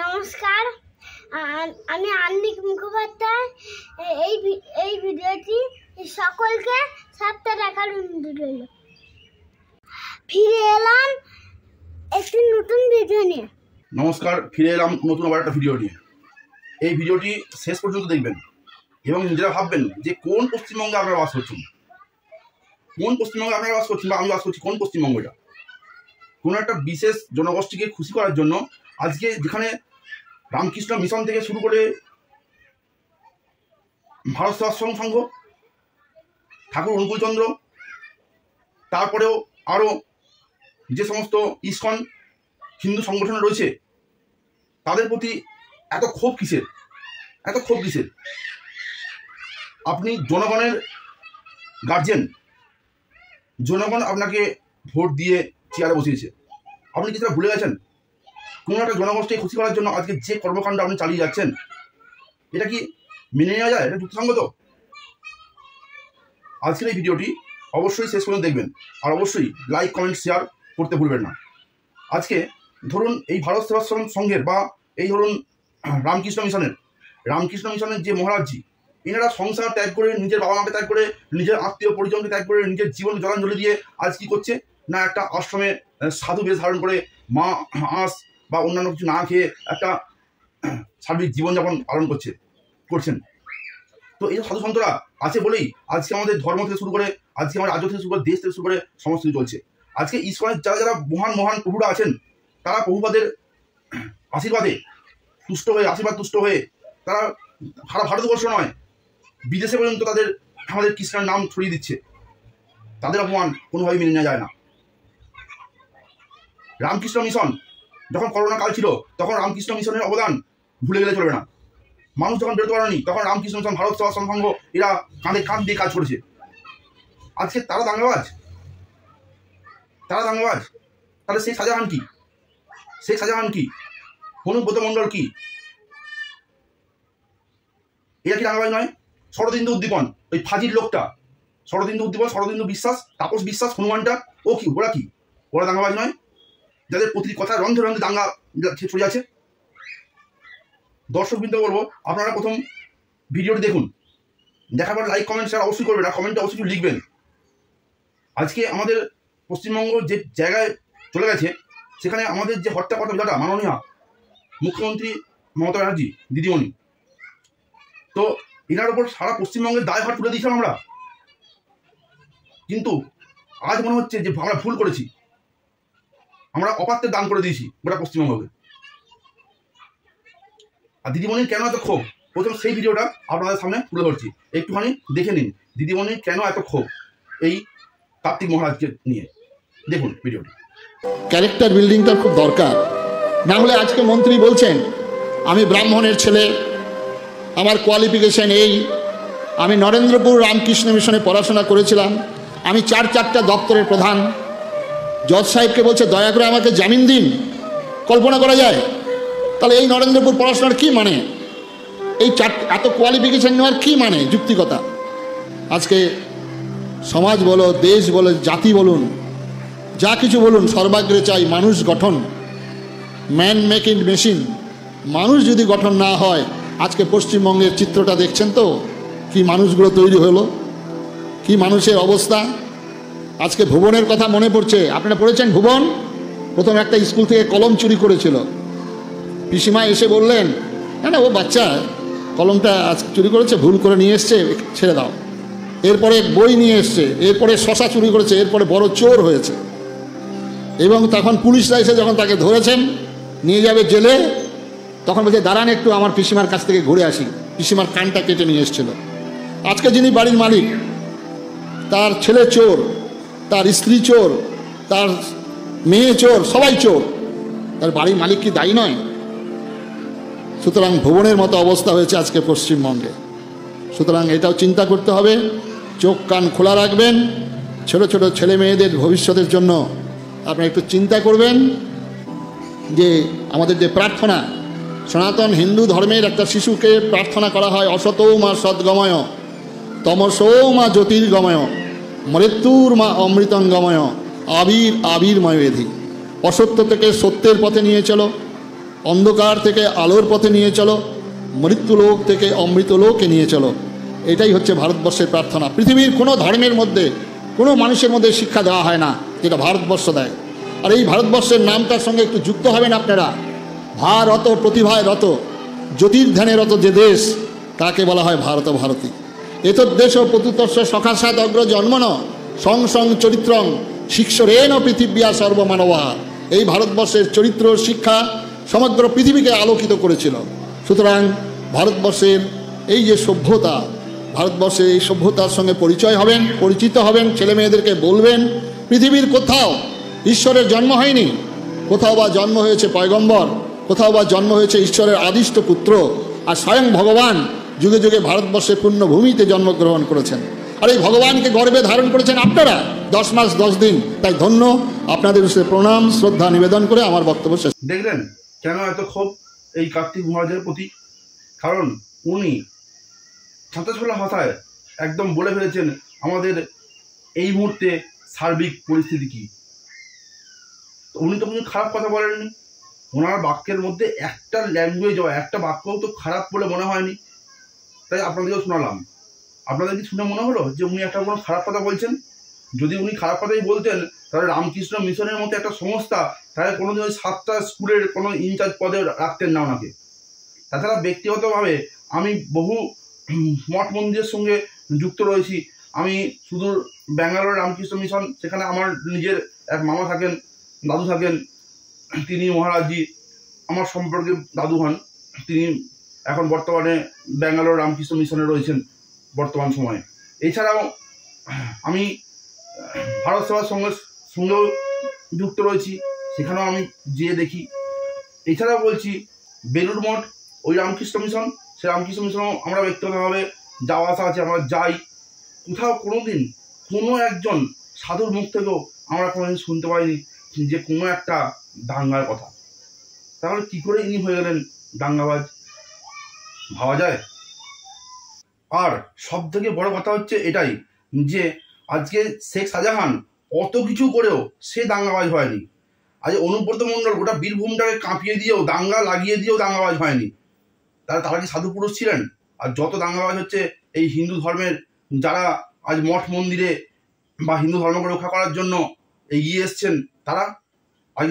নমস্কার, আমি আন্নিক মুখোপাধ্যায়। এই ভিডিওটি সকলকে সাথে দেখার অনুরোধ রইল। ফিরে এলাম একটি নতুন ভিডিও নিয়ে। নমস্কার, ফিরে এলাম নতুন আবার একটা ভিডিও নিয়ে। এই ভিডিওটি শেষ পর্যন্ত দেখবেন এবং নিজেরা ভাববেন যে কোন পশ্চিমবঙ্গে আপনারা বাস করছেন, কোন পশ্চিমবঙ্গে আপনারা বাস করছেন বা আমি বাস করছি কোন পশ্চিমবঙ্গটা। কোনো একটা বিশেষ জনগোষ্ঠীকে খুশি করার জন্য আজকে যেখানে রামকৃষ্ণ মিশন থেকে শুরু করে ভারত সেবাশ্রম সংঘ, ঠাকুর অনুকূলচন্দ্র, তারপরেও আরও যে সমস্ত ইসকন হিন্দু সংগঠন রয়েছে তাদের প্রতি এত ক্ষোভ কিসের, এত ক্ষোভ কিসের? আপনি জনগণের গার্জেন, জনগণ আপনাকে ভোট দিয়ে চেয়ারে বসিয়েছে, আপনি কি সেটা ভুলে গেছেন? কোনো একটা জনগোষ্ঠী খুশি করার জন্য আজকে যে কর্মকাণ্ড আপনি চালিয়ে যাচ্ছেন, এটা কি মেনে নেওয়া যায়? এটা যুক্তিসঙ্গত? আজকের এই ভিডিওটি অবশ্যই শেষ পর্যন্ত দেখবেন আর অবশ্যই লাইক, কমেন্ট, শেয়ার করতে ভুলবেন না। আজকে ধরুন এই ভারত সেবাশ্রম সংঘের বা এই ধরুন রামকৃষ্ণ মিশনের যে মহারাজজি, এনারা সংসার ত্যাগ করে, নিজের বাবা মাকে ত্যাগ করে, নিজের আত্মীয় পরিজনকে ত্যাগ করে, নিজের জীবন জলাঞ্জলি দিয়ে আজ কি করছে না, একটা আশ্রমে সাধু বেশ ধারণ করে মাছ বা অন্যান্য কিছু না খেয়ে একটা সার্বিক জীবনযাপন পালন করছেন। তো এই সাধু সন্তরা আছে বলেই আজকে আমাদের ধর্ম থেকে শুরু করে, আজকে আমাদের রাজ্য থেকে শুরু করে, দেশ থেকে শুরু করে সমস্ত কিছু চলছে। আজকে ইসকনের যারা মহান প্রভুরা আছেন, তারা প্রভুপাদের আশীর্বাদে তুষ্ট হয়ে তারা সারা ভারতবর্ষ নয়, বিদেশে পর্যন্ত আমাদের কৃষ্ণের নাম ছড়িয়ে দিচ্ছে। তাদের অপমান কোনোভাবেই মেনে নেওয়া যায় না। রামকৃষ্ণ মিশন যখন করোনা কাল ছিল, তখন রামকৃষ্ণ মিশনের অবদান ভুলে গেলে চলবে না। মানুষ যখন বেরোতে পারেনি, তখন রামকৃষ্ণ মিশন, ভারত সেবাশ্রম সংঘ এরা কাঁধে কাঁধ দিয়ে কাজ করেছে। আজকে তারা দাঙ্গাবাজ, তাহলে শেখ শাহজাহান কি, হনুব্রত মণ্ডল কি, এরা কি দাঙ্গাবাজ নয়? শরদিন্দু উদ্দীপন, ওই ফাজির লোকটা, শরদিন্দু বিশ্বাস, তাপস বিশ্বাস, হনুমানটা, ওরা দাঙ্গাবাজ নয়? যাদের প্রতিটি কথা রন্ধে রন্ধে দাঙ্গা ছড়িয়ে আছে। দর্শকবৃন্দ বলবো, আপনারা প্রথম ভিডিওটি দেখুন, দেখার পর লাইক, কমেন্ট, শেয়ার অবশ্যই করবেন আর কমেন্টে অবশ্যই লিখবেন। আজকে আমাদের পশ্চিমবঙ্গ যে জায়গায় চলে গেছে, সেখানে আমাদের যে হট্টাকটা মাননীয় মুখ্যমন্ত্রী মমতা ব্যানার্জি দিদিমণি, তো এনার উপর সারা পশ্চিমবঙ্গের দায়ভার তুলে দিয়েছিলাম আমরা। কিন্তু আজ মনে হচ্ছে যে আমরা ভুল করেছি, আমরা অপাত্রের দান করে দিয়েছি গোটা পশ্চিমবঙ্গকে। আর দিদিমণির কেন এত ক্ষোভ, প্রথম সেই ভিডিওটা আপনাদের সামনে তুলে ধরছি, একটুখানি দেখে নিন দিদিমণির কেন এত ক্ষোভ এই কার্তিক মহারাজকে নিয়ে। দেখুন ভিডিওটি। ক্যারেক্টার বিল্ডিংটার খুব দরকার, না হলে আজকে মন্ত্রী বলছেন আমি ব্রাহ্মণের ছেলে, আমার কোয়ালিফিকেশন এই, আমি নরেন্দ্রপুর রামকৃষ্ণ মিশনে পড়াশোনা করেছিলাম, আমি চারটা দপ্তরের প্রধান। জজ সাহেবকে বলছে দয়া করে আমাকে জামিন দিন। কল্পনা করা যায়? তাহলে এই নরেন্দ্রপুর পড়াশোনার কি মানে, এই এত কোয়ালিফিকেশন নেওয়ার কি মানে, যুক্তিকতা? আজকে সমাজ বলো, দেশ বলো, জাতি বলুন, যা কিছু বলুন, সর্বাগ্রে চাই মানুষ গঠন, ম্যান মেকিং মেশিন। মানুষ যদি গঠন না হয়, আজকে পশ্চিমবঙ্গের চিত্রটা দেখছেন তো, কি মানুষগুলো তৈরি হলো, কি মানুষের অবস্থা। আজকে ভুবনের কথা মনে পড়ছে, আপনারা পড়েছেন ভুবন? প্রথম একটা স্কুল থেকে কলম চুরি করেছিল, পিসিমা এসে বললেন না ও বাচ্চা, কলমটা চুরি করেছে, ভুল করে নিয়ে এসছে, ছেড়ে দাও। এরপরে বই নিয়ে এসছে, এরপরে শশা চুরি করেছে, এরপরে বড় চোর হয়েছে। এবং তখন পুলিশরা এসে যখন তাকে ধরেছেন, নিয়ে যাবে জেলে, তখন বলছে দাঁড়ান একটু, আমার পিসিমার কাছ থেকে ঘুরে আসি। পিসিমার কানটা কেটে নিয়ে এসেছিল। আজকে যিনি বাড়ির মালিক, তার ছেলে চোর, তার স্ত্রী চোর, তার মেয়ে চোর, সবাই চোর, তার বাড়ির মালিক কি দায়ী নয়? সুতরাং ভুবনের মতো অবস্থা হয়েছে আজকে পশ্চিমবঙ্গে। সুতরাং এটাও চিন্তা করতে হবে, চোখ কান খোলা রাখবেন। ছোট ছোট ছেলে মেয়েদের ভবিষ্যতের জন্য আপনারা একটু চিন্তা করবেন যে আমাদের যে প্রার্থনা, সনাতন হিন্দু ধর্মের একটা শিশুকে প্রার্থনা করা হয় অসতৌ মা সদ্গময়, তমসৌ মা জ্যোতির্গময়, মৃত্যুর মা অমৃতঙ্গময়, আবির্ময় বেধি। অসত্য থেকে সত্যের পথে নিয়ে চলো, অন্ধকার থেকে আলোর পথে নিয়ে চলো, মৃত্যুলোক থেকে অমৃতলোকে নিয়ে চলো। এটাই হচ্ছে ভারতবর্ষের প্রার্থনা। পৃথিবীর কোনো ধর্মের মধ্যে, কোনো মানুষের মধ্যে শিক্ষা দেওয়া হয় না যেটা ভারতবর্ষ দেয়। আর এই ভারতবর্ষের নামটার সঙ্গে একটু যুক্ত হবেন আপনারা। ভারত, প্রতিভায় রত, জ্যোতির্ধ্যানে রত যে দেশ, তাকে বলা হয় ভারত ভারতী। এতদ্দেশ প্রতুতস্য সখাসাদ অগ্র জন্মন সং সং চরিত্রং শিক্ষরেণ পৃথিবীয়া সর্বমানবা। এই ভারতবর্ষের চরিত্র শিক্ষা সমগ্র পৃথিবীকে আলোকিত করেছিল। সুতরাং ভারতবর্ষের এই যে সভ্যতা, ভারতবর্ষের এই সভ্যতার সঙ্গে পরিচয় হবেন, পরিচিত হবেন, ছেলে মেয়েদেরকে বলবেন পৃথিবীর কোথাও ঈশ্বরের জন্ম হয়নি, কোথাও বা জন্ম হয়েছে পয়গম্বর, কোথাও বা জন্ম হয়েছে ঈশ্বরের আদিষ্ট পুত্র, আর স্বয়ং ভগবান যুগে যুগে ভারতবর্ষের পূর্ণভূমিতে জন্মগ্রহণ করেছেন। আর এই ভগবানকে গর্বে ধারণ করেছেন আপনারা 10 মাস 10 দিন। তাই ধন্য, আপনাদের উদ্দেশ্যে প্রণাম শ্রদ্ধা নিবেদন করে আমার বক্তব্য শেষ। দেখলেন কেন এত ক্ষোভ এই কার্তিক মহারাজের প্রতি? কারণ উনি ছাতাছোলা ভাষায় একদম বলে ফেলেছেন আমাদের এই মুহূর্তে সার্বিক পরিস্থিতি কি। উনি তো কোনো খারাপ কথা বলেননি, ওনার বাক্যের মধ্যে একটা ল্যাঙ্গুয়েজ হয়, একটা বাক্যও তো খারাপ বলে মনে হয়নি। তাই আপনাদেরকেও শোনালাম। আপনাদের কি শুনে মনে হলো যে উনি একটা কোনো খারাপ কথা বলছেন? যদি উনি খারাপ কথাই বলতেন তাহলে রামকৃষ্ণ মিশনের মতো একটা সংস্থা, তাহলে কোনোদিন ওই 7টা স্কুলের কোনো ইনচার্জ পদে রাখতেন না ওনাকে। তাছাড়া ব্যক্তিগতভাবে আমি বহু মঠ মন্দিরের সঙ্গে যুক্ত রয়েছি। আমি সুদূর ব্যাঙ্গালোর রামকৃষ্ণ মিশন, সেখানে আমার নিজের এক মামা থাকেন, দাদু থাকেন। তিনি মহারাজজি আমার সম্পর্কে দাদু হন। তিনি এখন বর্তমানে ব্যাঙ্গালোর রামকৃষ্ণ মিশনে রয়েছেন বর্তমান সময়ে। এছাড়াও আমি ভারত সেবার সঙ্গেও যুক্ত রয়েছি, সেখানেও আমি যেয়ে দেখি। এছাড়াও বলছি বেলুড় মঠ, ওই রামকৃষ্ণ মিশন, সে রামকৃষ্ণ মিশনও আমরা ব্যক্তিগতভাবে যাওয়া আসা আছে, আমরা যাই। কোথাও কোনোদিন কোনো একজন সাধুর মুখ থেকেও আমরা কোনোদিন শুনতে পাইনি যে কোনো একটা দাঙ্গার কথা। তাহলে কি করে ইনি হয়ে গেলেন দাঙ্গাবাজ? ভাবা যায়? আর সব থেকে বড় কথা হচ্ছে এটাই যে আজকে শেখ শাহজাহান অত কিছু করেও সে দাঙ্গাবাজ হয়নি। আজ অনুব্রত মণ্ডল গোটা বীরভূমটাকে কাঁপিয়ে দিয়েও, দাঙ্গা লাগিয়ে দিয়েও দাঙ্গাবাজ হয়নি। তারা কি সাধু পুরুষ ছিলেন? আর যত দাঙ্গাবাজ হচ্ছে এই হিন্দু ধর্মের যারা আজ মঠ মন্দিরে বা হিন্দু ধর্মকে রক্ষা করার জন্য এগিয়ে এসছেন, তারা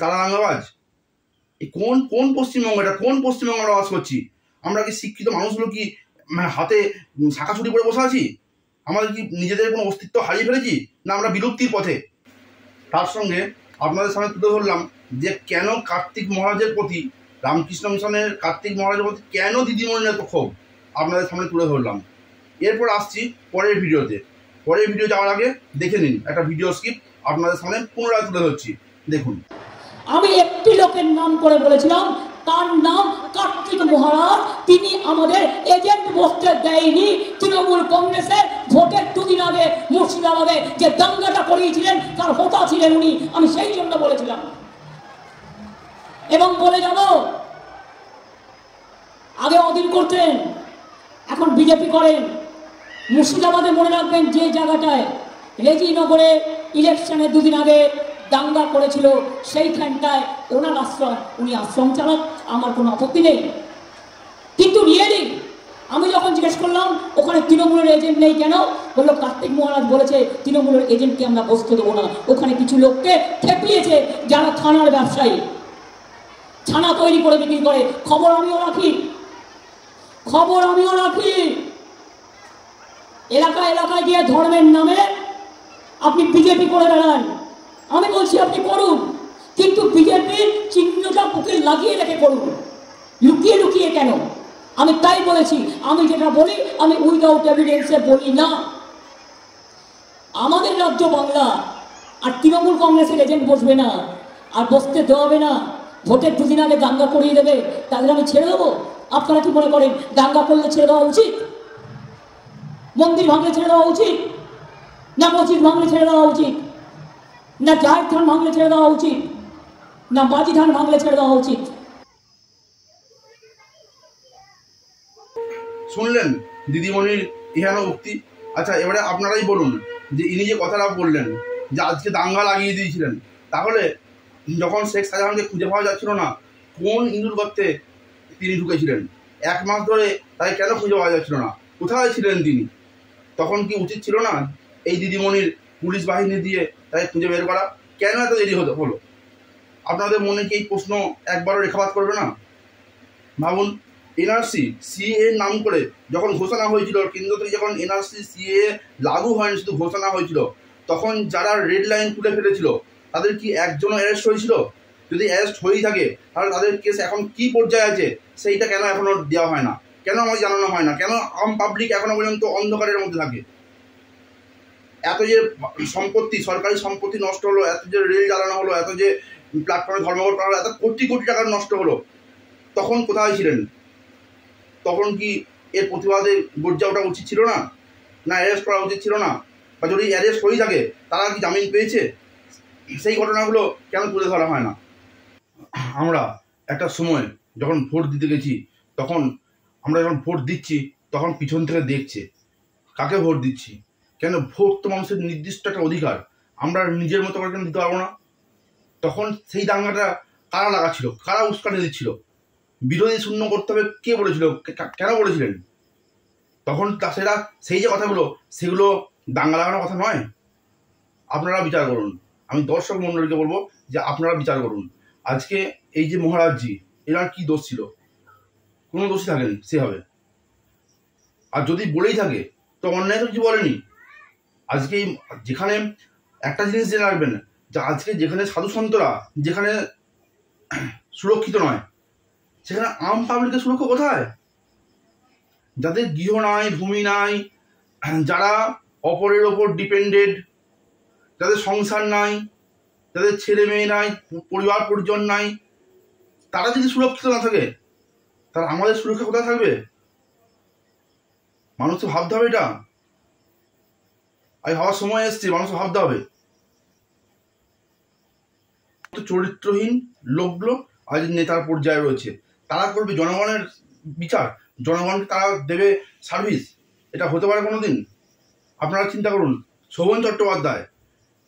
দাঙ্গাবাজ। এই কোন পশ্চিমবঙ্গ? এটা কোন পশ্চিমবঙ্গ আমরা বাস করছি? আমরা কি শিক্ষিত মানুষগুলো কি হাতে শাঁখা ছুটি পরে বসে আছি? আমাদের কি নিজেদের কোনো অস্তিত্ব হারিয়ে ফেলেছি, না আমরা বিলুপ্তির পথে? তার সঙ্গে আপনাদের সামনে তুলে ধরলাম যে কেন কার্তিক মহারাজের প্রতি, রামকৃষ্ণ মিশনের কার্তিক মহারাজের প্রতি কেন দিদিমণির এত ক্ষোভ, আপনাদের সামনে তুলে ধরলাম। এরপর আসছি পরের ভিডিওতে। পরের ভিডিও যাওয়ার আগে দেখে নিন একটা ভিডিও স্কিপ, আপনাদের সামনে পুনরায় তুলে ধরছি, দেখুন। আমি একটি লোকের নাম করে বলেছিলাম, তার নাম কার্তিক মহারাজ। তিনি আমাদের এজেন্ট বসতে দেয়নি। তৃণমূল কংগ্রেসের ভোটের 2 দিন আগে মুর্শিদাবাদে যে দাঙ্গাটা করিয়েছিলেন তার হোতা ছিলেন উনি। আমি সেই জন্য বলেছিলাম এবং বলে যাব, আগে অধীন করতেন, এখন বিজেপি করেন। মুর্শিদাবাদে মনে রাখবেন যে জায়গাটায় রেজিনগরে ইলেকশনে 2 দিন আগে দাঙ্গা করেছিল, সেইখানটায় ওনার আশ্রম, উনি আশ্রম চালাক, আমার কোনো আপত্তি নেই। কিন্তু রিয়েলি আমি যখন জিজ্ঞেস করলাম ওখানে তৃণমূলের এজেন্ট নেই কেন, বললো কার্তিক মহারাজ বলেছে তৃণমূলের এজেন্টকে আমরা বসতে দেবো না। ওখানে কিছু লোককে খেপিয়েছে যারা থানার ব্যবসায়ী, ছানা তৈরি করে বিক্রি করে। খবর আমিও রাখি। এলাকায় গিয়ে ধর্মের নামে আপনি বিজেপি করে বেড়ান। আমি বলছি আপনি করুন, কিন্তু বিজেপির চিহ্নটা বুকে লাগিয়ে রেখে করুন, লুকিয়ে লুকিয়ে কেন? আমি তাই বলেছি, আমি যেটা বলি আমি উইদাউট এভিডেন্সে বলি না। আমাদের রাজ্য বাংলা, আর তৃণমূল কংগ্রেসের এজেন্ট বসবে না, আর বসতে দেওয়া হবে না। ভোটের 2 দিন আগে দাঙ্গা করিয়ে দেবে, তাদের আমি ছেড়ে দেবো? আপনারা কি মনে করেন দাঙ্গা করলে ছেড়ে দেওয়া উচিত? মন্দির ভাঙলে ছেড়ে দেওয়া উচিত না? মসজিদ ভাঙলে ছেড়ে দেওয়া উচিত না? জাহের থান ভাঙলে ছেড়ে দেওয়া উচিত না? বাজি ধান ভাঙলে ছেড়ে দেওয়া উচিত? শুনলেন দিদিমণির ইহানো উক্তি। আচ্ছা, এবারে আপনারাই বলুন যে ইনি যে কথাটা বললেন যে আজকে দাঙ্গা লাগিয়ে দিয়েছিলেন, তাহলে যখন শেখ শাহজাহানকে খুঁজে পাওয়া যাচ্ছিল না, কোন ইঁদুর গর্তে তিনি ঢুকেছিলেন? 1 মাস ধরে তাই কেন খুঁজে পাওয়া যাচ্ছিল না? কোথায় ছিলেন তিনি? তখন কি উচিত ছিল না এই দিদিমণির পুলিশ বাহিনী দিয়ে তাই খুঁজে বের করা? কেন এত দেরি হলো? আপনাদের মনে কি এই প্রশ্ন একবারও রেখাপাত করবে না? ভাবুন, এনআরসি সিএ নাম করে যখন ঘোষণা হয়েছিল, কেন্দ্র থেকে যখন এনআরসি সিএ লাগু হয়নি, শুধু ঘোষণা হয়েছিল, তখন যারা রেড লাইন তুলে ফেলেছিল তাদের কি একজনও অ্যারেস্ট হয়েছিল? যদি অ্যারেস্ট হয়েই থাকে তাহলে তাদের কেস এখন কি পর্যায়ে আছে সেইটা কেন এখনো দেওয়া হয় না? কেন আমাকে জানানো হয় না? কেন আম পাবলিক এখনো পর্যন্ত অন্ধকারের মধ্যে থাকে? এত যে সম্পত্তি, সরকারি সম্পত্তি নষ্ট হলো, এত যে রেল জ্বালানো হলো, এত যে প্ল্যাটফর্মে ধর্মঘট করা হলো, এত কোটি কোটি টাকার নষ্ট হলো, তখন কোথায় ছিলেন? তখন কি এর প্রতিবাদে গর্জে ওঠা উচিত ছিল না? না অ্যারেস্ট করা উচিত ছিল না? বা যদি অ্যারেস্ট হয়ে থাকে তারা কি জামিন পেয়েছে? সেই ঘটনাগুলো কেন তুলে ধরা হয় না? আমরা একটা সময় যখন ভোট দিতে গেছি, তখন আমরা যখন ভোট দিচ্ছি তখন পিছন থেকে দেখছে কাকে ভোট দিচ্ছি। কেন? ভোট তো মানুষের নির্দিষ্ট একটা অধিকার, আমরা নিজের মতো করে কেন দিতে পারবো না? তখন সেই দাঙ্গাটা কারা লাগাচ্ছিল? কারা উস্কানি দিচ্ছিল? বিরোধী শূন্য করতে হবে কে বলেছিল? কেন বলেছিলেন? তখন সেটা সেই যে কথাগুলো, সেগুলো দাঙ্গা লাগানোর কথা নয়। আপনারা বিচার করুন। আমি দর্শক মণ্ডলীকে বলবো যে আপনারা বিচার করুন। আজকে এই যে মহারাজজি, এনার কি দোষ ছিল? কোনো দোষী থাকেনি সে হবে। আর যদি বলেই থাকে তো অন্যায় তো কিছু বলেনি। আজকে যেখানে একটা জিনিস জেনে রাখবেন, যে আজকে যেখানে সাধু সন্তরা যেখানে সুরক্ষিত নয়, সেখানে আম পাবলিকের সুরক্ষা কোথায়? যাদের গৃহ নাই, ভূমি নাই, যারা অপরের ওপর ডিপেন্ডেড, যাদের সংসার নাই, যাদের ছেলে মেয়ে নাই, পরিবার পরিজন নাই, তারা যদি সুরক্ষিত না থাকে তাহলে আমাদের সুরক্ষা কোথায় থাকবে? মানুষকে ভাবতে হবে এটা। আর হওয়ার সময় এসছে, মানুষকে ভাবতে হবে। চরিত্রহীন লোকগুলো আজ নেতার পর্যায়ে রয়েছে, তারা করবে জনগণের বিচার, জনগণকে তারা দেবে সার্ভিস। এটা হতে পারে কোনোদিন? আপনারা চিন্তা করুন, শোভন চট্টোপাধ্যায়,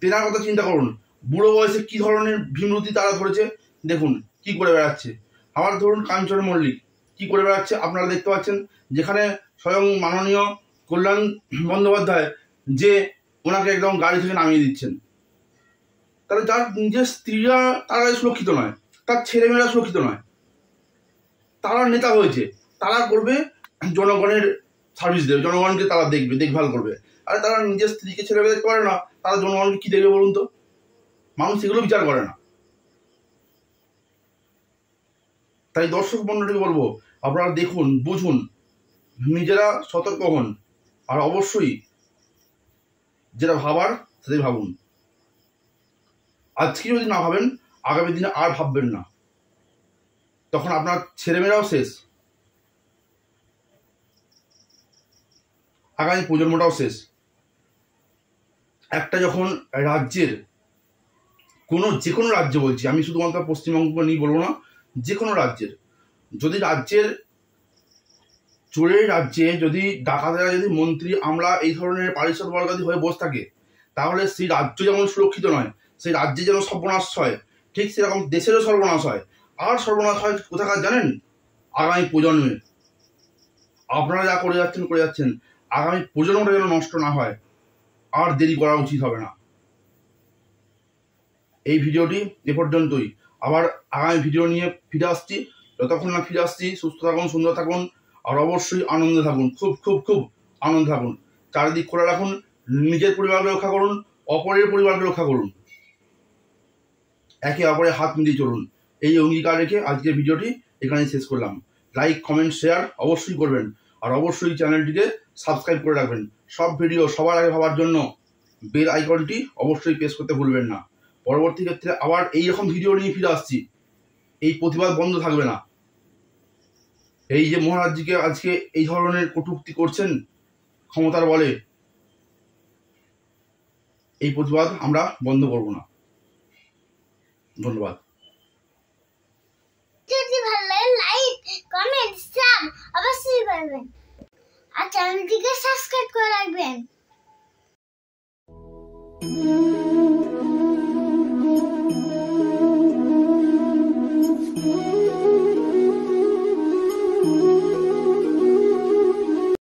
তেনার কথা চিন্তা করুন, বুড়ো বয়সে কি ধরনের ভীমরতি তারা ধরেছে, দেখুন কি করে বেড়াচ্ছে। আবার ধরুন কাঞ্চন মল্লিক কি করে বেড়াচ্ছে আপনারা দেখতে পাচ্ছেন, যেখানে স্বয়ং মাননীয় কল্যাণ বন্দ্যোপাধ্যায় যে ওনাকে একদম গাড়ি থেকে নামিয়ে দিচ্ছেন। তাহলে যার নিজের স্ত্রীরা তারা সুরক্ষিত নয়, তার ছেলেমেয়েরা সুরক্ষিত নয়, তারা নেতা হয়েছে, তারা করবে জনগণের সার্ভিস দেবে, জনগণকে তারা দেখবে, দেখভাল করবে। আর তারা নিজের স্ত্রীকে ছেলেমেয়ে দেখতে পারে না, তারা জনগণকে কি দেখবে বলুন তো? মানুষ এগুলো বিচার করে না। তাই দর্শক মণ্ডলীকে বলবো, আপনারা দেখুন, বুঝুন, নিজেরা সতর্ক হন, আর অবশ্যই যেটা ভাবার সেটাই ভাবুন। আজকে যদি না ভাবেন, আগামী দিনে আর ভাববেন না, তখন আপনার ছেলেমেয়েরাও শেষ, আগামী প্রজন্মটাও শেষ। একটা যখন রাজ্যের যে কোনো রাজ্য বলছি, আমি শুধুমাত্র পশ্চিমবঙ্গ নিয়ে বলবো না, যে কোনো রাজ্যের যদি চোরের রাজ্যে যদি ডাকাতেরা যদি মন্ত্রী আমরা এই ধরনের পারিষদ বর্গাদি হয়ে বসে থাকে, তাহলে সেই রাজ্য যেমন সুরক্ষিত নয়, সেই রাজ্যে যেন সর্বনাশ হয়, ঠিক সেরকম দেশেরও সর্বনাশ হয়। আর সর্বনাশ হয় কোথাকার জানেন? আগামী প্রজন্মে। আপনারা যা করে যাচ্ছেন, আগামী প্রজন্মটা যেন নষ্ট না হয়, আর দেরি করা উচিত হবে না। এই ভিডিওটি এ পর্যন্তই। আবার আগামী ভিডিও নিয়ে ফিরে আসছি। যতক্ষণ না ফিরে আসছি, সুস্থ থাকুন, সুন্দর থাকুন, আর অবশ্যই আনন্দে থাকুন, খুব খুব খুব আনন্দে থাকুন। চারিদিক খোলা রাখুন, নিজের পরিবারকে রক্ষা করুন, অপরের পরিবারকে রক্ষা করুন, একে অপরের হাত মিলিয়ে চলুন। এই অঙ্গীকার রেখে আজকের ভিডিওটি এখানেই শেষ করলাম। লাইক, কমেন্ট, শেয়ার অবশ্যই করবেন, আর অবশ্যই চ্যানেলটিকে সাবস্ক্রাইব করে রাখবেন। সব ভিডিও সবার আগে পাওয়ার জন্য বেল আইকনটি অবশ্যই প্রেস করতে ভুলবেন না। পরবর্তী ক্ষেত্রে আবার এইরকম ভিডিও নিয়ে ফিরে আসছি। এই প্রতিবাদ বন্ধ থাকবে না। এই যে মহারাজজিকে আজকে এই ধরনের কটূক্তি করছেন ক্ষমতার বলে, এই প্রতিবাদ আমরা বন্ধ করব না। ধন্যবাদ। যদি ভালো লাগে লাইক, কমেন্ট, শেয়ার অবশ্যই করবেন, আর চ্যানেলটিকে সাবস্ক্রাইব করে রাখবেন।